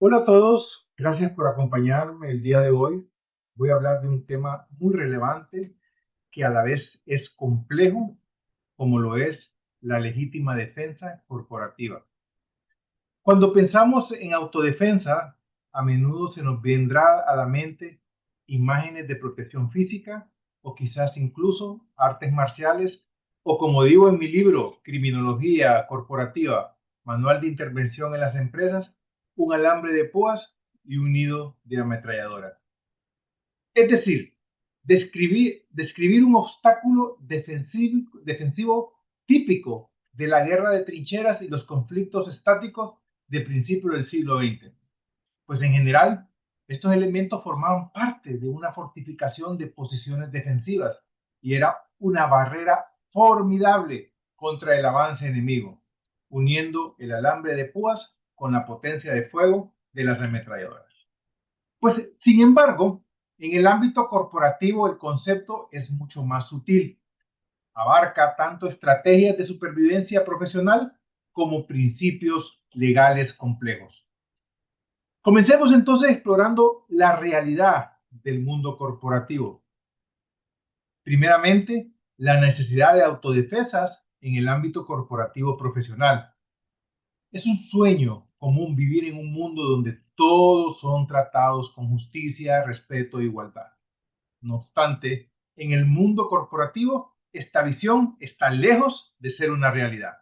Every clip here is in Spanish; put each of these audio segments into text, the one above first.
Hola a todos, gracias por acompañarme el día de hoy. Voy a hablar de un tema muy relevante que a la vez es complejo, como lo es la legítima defensa corporativa. Cuando pensamos en autodefensa, a menudo se nos vendrá a la mente imágenes de protección física o quizás incluso artes marciales o, como digo en mi libro Criminología Corporativa, Manual de Intervención en las Empresas, un alambre de púas y un nido de ametralladoras. Es decir, describir un obstáculo defensivo típico de la guerra de trincheras y los conflictos estáticos de principios del siglo XX. Pues en general, estos elementos formaban parte de una fortificación de posiciones defensivas y era una barrera formidable contra el avance enemigo, uniendo el alambre de púas con la potencia de fuego de las ametralladoras. Pues, sin embargo, en el ámbito corporativo el concepto es mucho más sutil. Abarca tanto estrategias de supervivencia profesional como principios legales complejos. Comencemos entonces explorando la realidad del mundo corporativo. Primeramente, la necesidad de autodefensas en el ámbito corporativo profesional. Es un sueño común vivir en un mundo donde todos son tratados con justicia, respeto e igualdad. No obstante, en el mundo corporativo, esta visión está lejos de ser una realidad.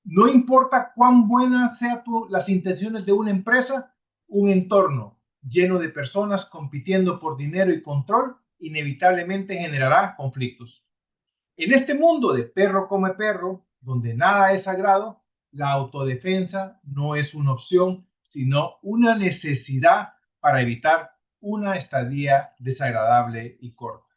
No importa cuán buenas sean las intenciones de una empresa, un entorno lleno de personas compitiendo por dinero y control inevitablemente generará conflictos. En este mundo de perro come perro, donde nada es sagrado, la autodefensa no es una opción, sino una necesidad para evitar una estadía desagradable y corta.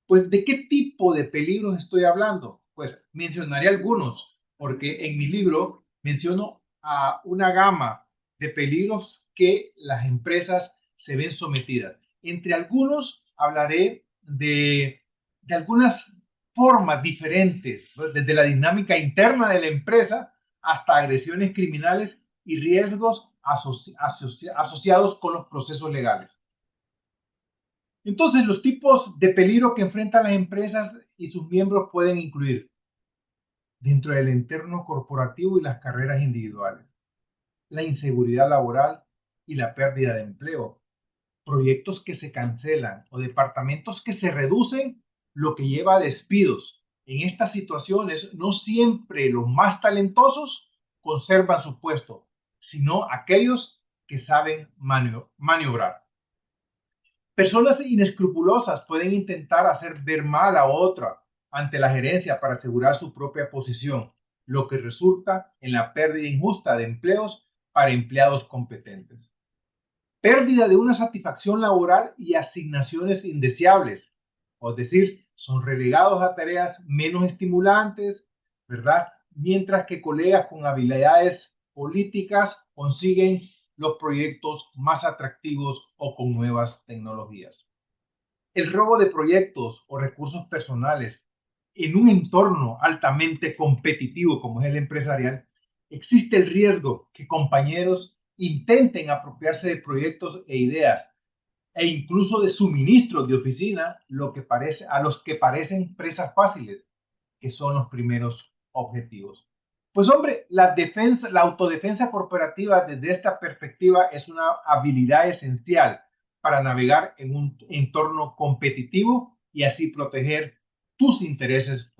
Pues, ¿de qué tipo de peligros estoy hablando? Pues mencionaré algunos, porque en mi libro menciono a una gama de peligros que las empresas se ven sometidas. Entre algunos hablaré de algunas formas diferentes, ¿no? Desde la dinámica interna de la empresa hasta agresiones criminales y riesgos asociados con los procesos legales. Entonces, los tipos de peligro que enfrentan las empresas y sus miembros pueden incluir dentro del entorno corporativo y las carreras individuales, la inseguridad laboral y la pérdida de empleo, proyectos que se cancelan o departamentos que se reducen, lo que lleva a despidos. En estas situaciones, no siempre los más talentosos conservan su puesto, sino aquellos que saben maniobrar. Personas inescrupulosas pueden intentar hacer ver mal a otra ante la gerencia para asegurar su propia posición, lo que resulta en la pérdida injusta de empleos para empleados competentes. Pérdida de una satisfacción laboral y asignaciones indeseables, es decir, son relegados a tareas menos estimulantes, ¿verdad? Mientras que colegas con habilidades políticas consiguen los proyectos más atractivos o con nuevas tecnologías. El robo de proyectos o recursos personales en un entorno altamente competitivo como es el empresarial, existe el riesgo que compañeros intenten apropiarse de proyectos e ideas e incluso de suministros de oficina, a los que parecen presas fáciles, que son los primeros objetivos. Pues hombre, la autodefensa corporativa desde esta perspectiva es una habilidad esencial para navegar en un entorno competitivo y así proteger tus intereses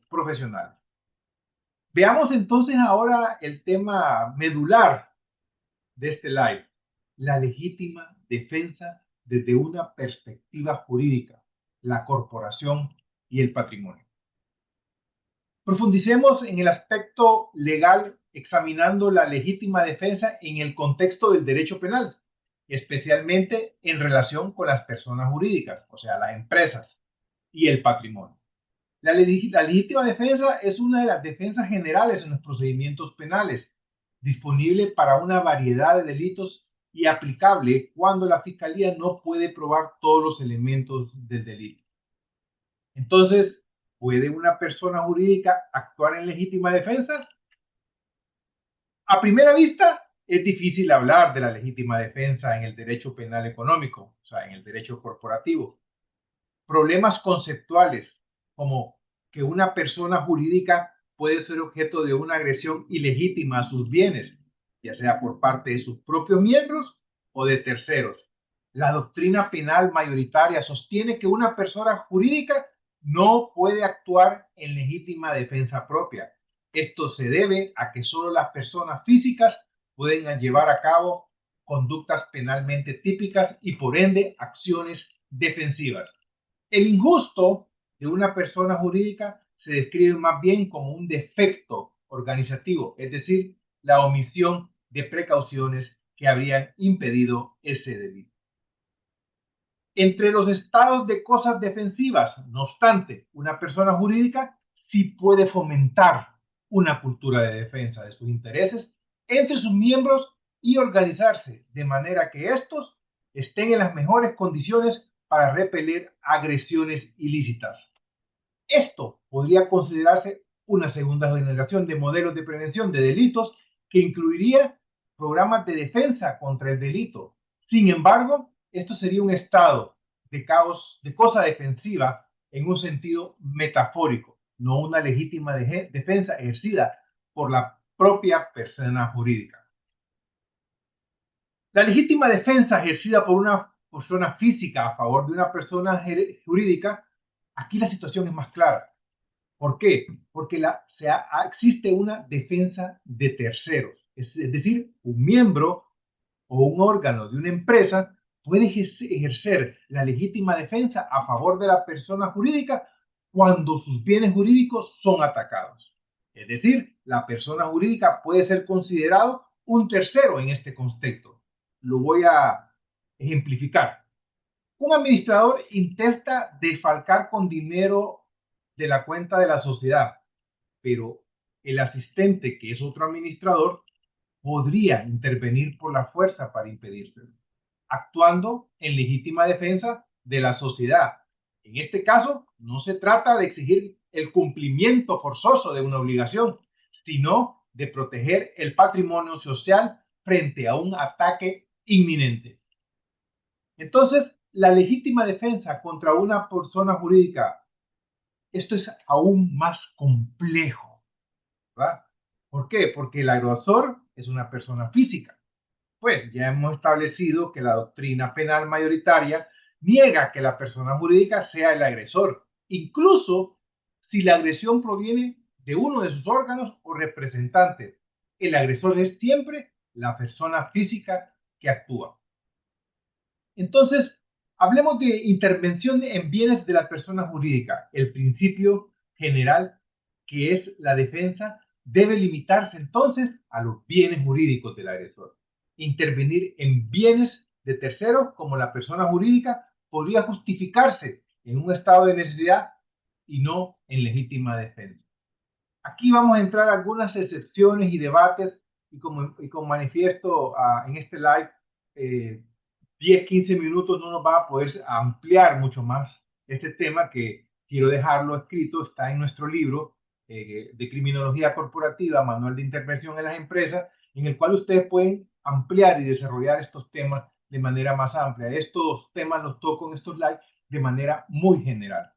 profesionales. Veamos entonces ahora el tema medular de este live, la legítima defensa desde una perspectiva jurídica, la corporación y el patrimonio. Profundicemos en el aspecto legal examinando la legítima defensa en el contexto del derecho penal, especialmente en relación con las personas jurídicas, o sea, las empresas y el patrimonio. La legítima defensa es una de las defensas generales en los procedimientos penales, disponible para una variedad de delitos y aplicable cuando la fiscalía no puede probar todos los elementos del delito. Entonces, ¿puede una persona jurídica actuar en legítima defensa? A primera vista, es difícil hablar de la legítima defensa en el derecho penal económico, o sea, en el derecho corporativo. Problemas conceptuales, como que una persona jurídica puede ser objeto de una agresión ilegítima a sus bienes, ya sea por parte de sus propios miembros o de terceros. La doctrina penal mayoritaria sostiene que una persona jurídica no puede actuar en legítima defensa propia. Esto se debe a que solo las personas físicas pueden llevar a cabo conductas penalmente típicas y por ende acciones defensivas. El injusto de una persona jurídica se describe más bien como un defecto organizativo, es decir, la omisión de precauciones que habrían impedido ese delito. Entre los estados de cosas defensivas, no obstante, una persona jurídica sí puede fomentar una cultura de defensa de sus intereses entre sus miembros y organizarse de manera que estos estén en las mejores condiciones para repeler agresiones ilícitas. Esto podría considerarse una segunda generación de modelos de prevención de delitos que incluiría programas de defensa contra el delito. Sin embargo, esto sería un estado de cosa defensiva en un sentido metafórico, no una legítima defensa ejercida por la propia persona jurídica. La legítima defensa ejercida por una persona física a favor de una persona jurídica, aquí la situación es más clara. ¿Por qué? Porque existe una defensa de terceros, es decir, un miembro o un órgano de una empresa puede ejercer la legítima defensa a favor de la persona jurídica cuando sus bienes jurídicos son atacados. Es decir, la persona jurídica puede ser considerado un tercero en este contexto. Lo voy a ejemplificar. Un administrador intenta defalcar con dinero de la cuenta de la sociedad, pero el asistente, que es otro administrador, podría intervenir por la fuerza para impedírselo, actuando en legítima defensa de la sociedad. En este caso, no se trata de exigir el cumplimiento forzoso de una obligación, sino de proteger el patrimonio social frente a un ataque inminente. Entonces, la legítima defensa contra una persona jurídica, esto es aún más complejo, ¿verdad? ¿Por qué? Porque el agresor es una persona física. Pues ya hemos establecido que la doctrina penal mayoritaria niega que la persona jurídica sea el agresor, incluso si la agresión proviene de uno de sus órganos o representantes. El agresor es siempre la persona física que actúa. Entonces, hablemos de intervención en bienes de la persona jurídica. El principio general, que es la defensa, debe limitarse entonces a los bienes jurídicos del agresor. Intervenir en bienes de terceros como la persona jurídica podría justificarse en un estado de necesidad y no en legítima defensa. Aquí vamos a entrar a algunas excepciones y debates y como manifiesto en este live, 10, 15 minutos no nos va a poder ampliar mucho más este tema que quiero dejarlo escrito, está en nuestro libro de criminología corporativa, manual de intervención en las empresas, en el cual ustedes pueden ampliar y desarrollar estos temas de manera más amplia. Estos temas los toco en estos lives de manera muy general.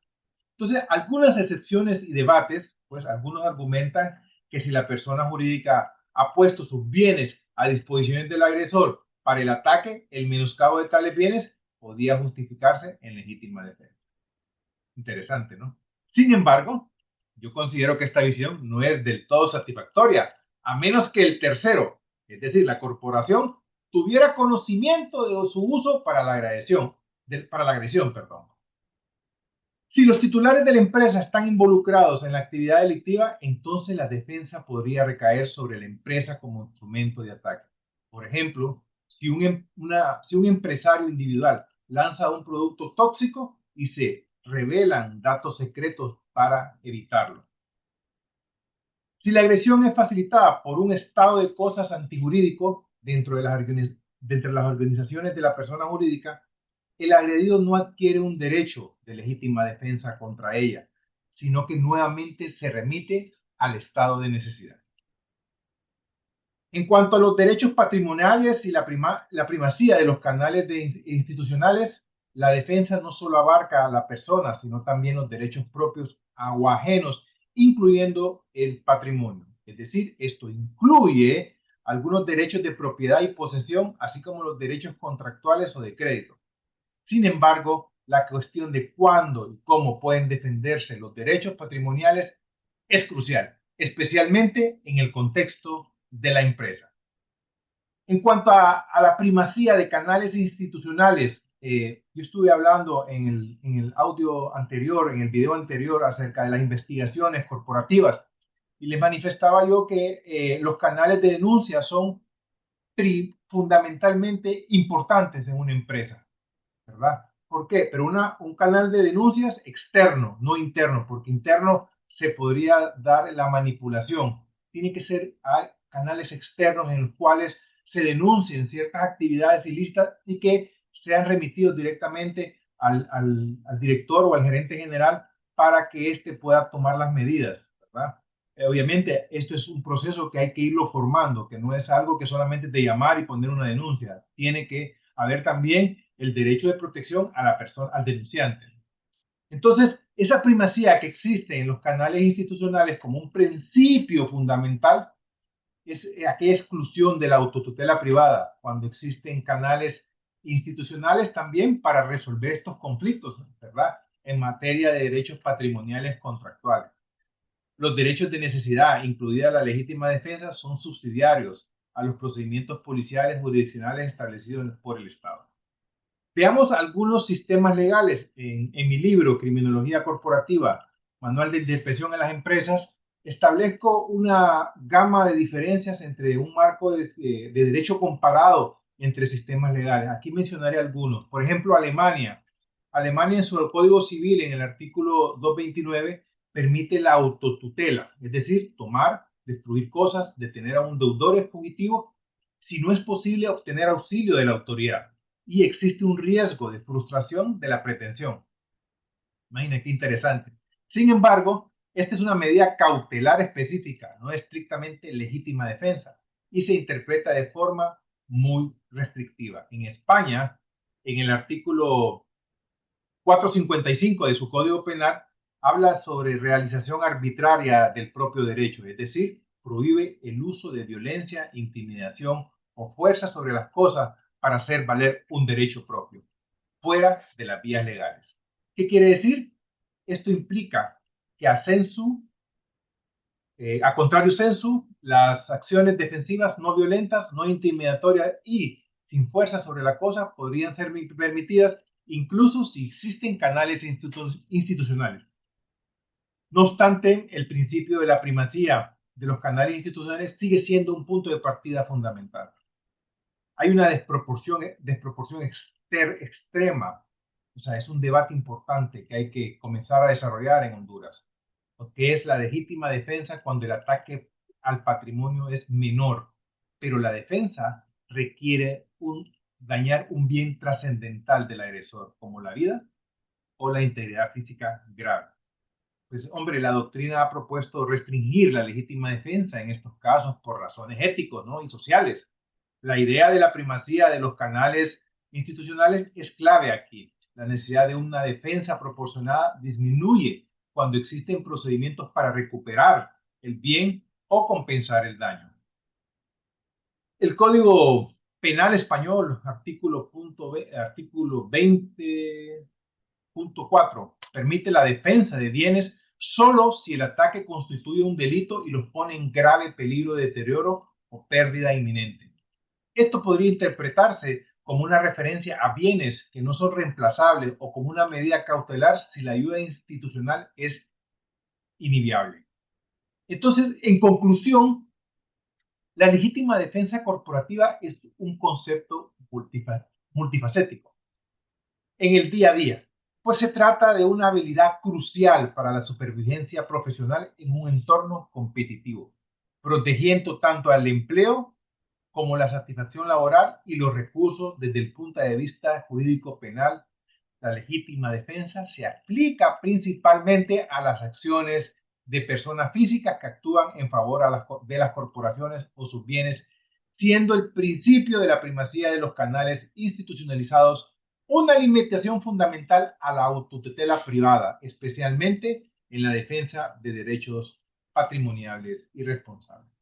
Entonces, algunas excepciones y debates, pues algunos argumentan que si la persona jurídica ha puesto sus bienes a disposición del agresor para el ataque, el menoscabo de tales bienes podía justificarse en legítima defensa. Interesante, ¿no? Sin embargo, yo considero que esta visión no es del todo satisfactoria, a menos que el tercero, es decir, la corporación, tuviera conocimiento de su uso para la agresión, perdón. Si los titulares de la empresa están involucrados en la actividad delictiva, entonces la defensa podría recaer sobre la empresa como instrumento de ataque. Por ejemplo, si un empresario individual lanza un producto tóxico y se revelan datos secretos para evitarlo. Si la agresión es facilitada por un estado de cosas antijurídico dentro de las organizaciones de la persona jurídica, el agredido no adquiere un derecho de legítima defensa contra ella, sino que nuevamente se remite al estado de necesidad. En cuanto a los derechos patrimoniales y la primacía de los canales institucionales, la defensa no solo abarca a la persona, sino también los derechos propios o ajenos, incluyendo el patrimonio. Es decir, esto incluye algunos derechos de propiedad y posesión, así como los derechos contractuales o de crédito. Sin embargo, la cuestión de cuándo y cómo pueden defenderse los derechos patrimoniales es crucial, especialmente en el contexto de la empresa. En cuanto a la primacía de canales institucionales, yo estuve hablando en el audio anterior, en el video anterior, acerca de las investigaciones corporativas y les manifestaba yo que los canales de denuncia son fundamentalmente importantes en una empresa, ¿verdad? ¿Por qué? Pero un canal de denuncias externo, no interno, porque interno se podría dar la manipulación. Tiene que ser canales externos en los cuales se denuncien ciertas actividades ilícitas y que sean remitidos directamente al director o al gerente general para que éste pueda tomar las medidas, ¿verdad? Obviamente, esto es un proceso que hay que irlo formando, que no es algo que solamente de llamar y poner una denuncia. Tiene que haber también el derecho de protección a la persona, al denunciante. Entonces, esa primacía que existe en los canales institucionales como un principio fundamental es aquella exclusión de la autotutela privada, cuando existen canales institucionales también para resolver estos conflictos, ¿verdad? En materia de derechos patrimoniales contractuales. Los derechos de necesidad, incluida la legítima defensa, son subsidiarios a los procedimientos policiales jurisdiccionales establecidos por el Estado. Veamos algunos sistemas legales. En mi libro, Criminología Corporativa, Manual de Interpretación en las Empresas, establezco una gama de diferencias entre un marco de derecho comparado entre sistemas legales. Aquí mencionaré algunos. Por ejemplo, Alemania. Alemania en su Código Civil, en el artículo 229, permite la autotutela, es decir, tomar, destruir cosas, detener a un deudor fugitivo, si no es posible obtener auxilio de la autoridad y existe un riesgo de frustración de la pretensión. Imagina qué interesante. Sin embargo, esta es una medida cautelar específica, no estrictamente legítima defensa, y se interpreta de forma muy restrictiva. En España, en el artículo 455 de su Código Penal, habla sobre realización arbitraria del propio derecho, es decir, prohíbe el uso de violencia, intimidación o fuerza sobre las cosas para hacer valer un derecho propio, fuera de las vías legales. ¿Qué quiere decir? Esto implica que a contrario sensu, las acciones defensivas no violentas, no intimidatorias y sin fuerza sobre la cosa podrían ser permitidas incluso si existen canales institucionales. No obstante, el principio de la primacía de los canales institucionales sigue siendo un punto de partida fundamental. Hay una desproporción extrema, o sea, es un debate importante que hay que comenzar a desarrollar en Honduras, lo que es la legítima defensa cuando el ataque al patrimonio es menor, pero la defensa requiere dañar un bien trascendental del agresor, como la vida o la integridad física grave. Pues, hombre, la doctrina ha propuesto restringir la legítima defensa en estos casos por razones éticos, ¿no? Y sociales. La idea de la primacía de los canales institucionales es clave aquí. La necesidad de una defensa proporcionada disminuye cuando existen procedimientos para recuperar el bien o compensar el daño. El Código Penal Español, artículo 20.4, permite la defensa de bienes solo si el ataque constituye un delito y los pone en grave peligro de deterioro o pérdida inminente. Esto podría interpretarse como una referencia a bienes que no son reemplazables o como una medida cautelar si la ayuda institucional es inviable. Entonces, en conclusión, la legítima defensa corporativa es un concepto multifacético en el día a día, pues se trata de una habilidad crucial para la supervivencia profesional en un entorno competitivo, protegiendo tanto al empleo como la satisfacción laboral y los recursos desde el punto de vista jurídico penal. La legítima defensa se aplica principalmente a las acciones de personas físicas que actúan en favor de las corporaciones o sus bienes siendo el principio de la primacía de los canales institucionalizados una limitación fundamental a la autotutela privada, especialmente en la defensa de derechos patrimoniales y responsables.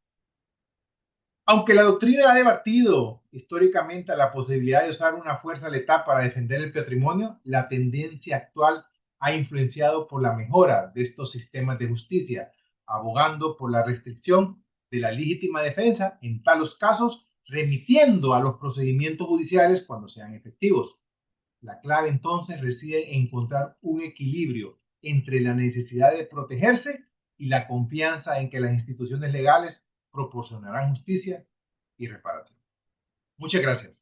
Aunque la doctrina ha debatido históricamente la posibilidad de usar una fuerza letal para defender el patrimonio, la tendencia actual ha influenciado por la mejora de estos sistemas de justicia, abogando por la restricción de la legítima defensa en tales casos, remitiendo a los procedimientos judiciales cuando sean efectivos. La clave entonces reside en encontrar un equilibrio entre la necesidad de protegerse y la confianza en que las instituciones legales proporcionarán justicia y reparación. Muchas gracias.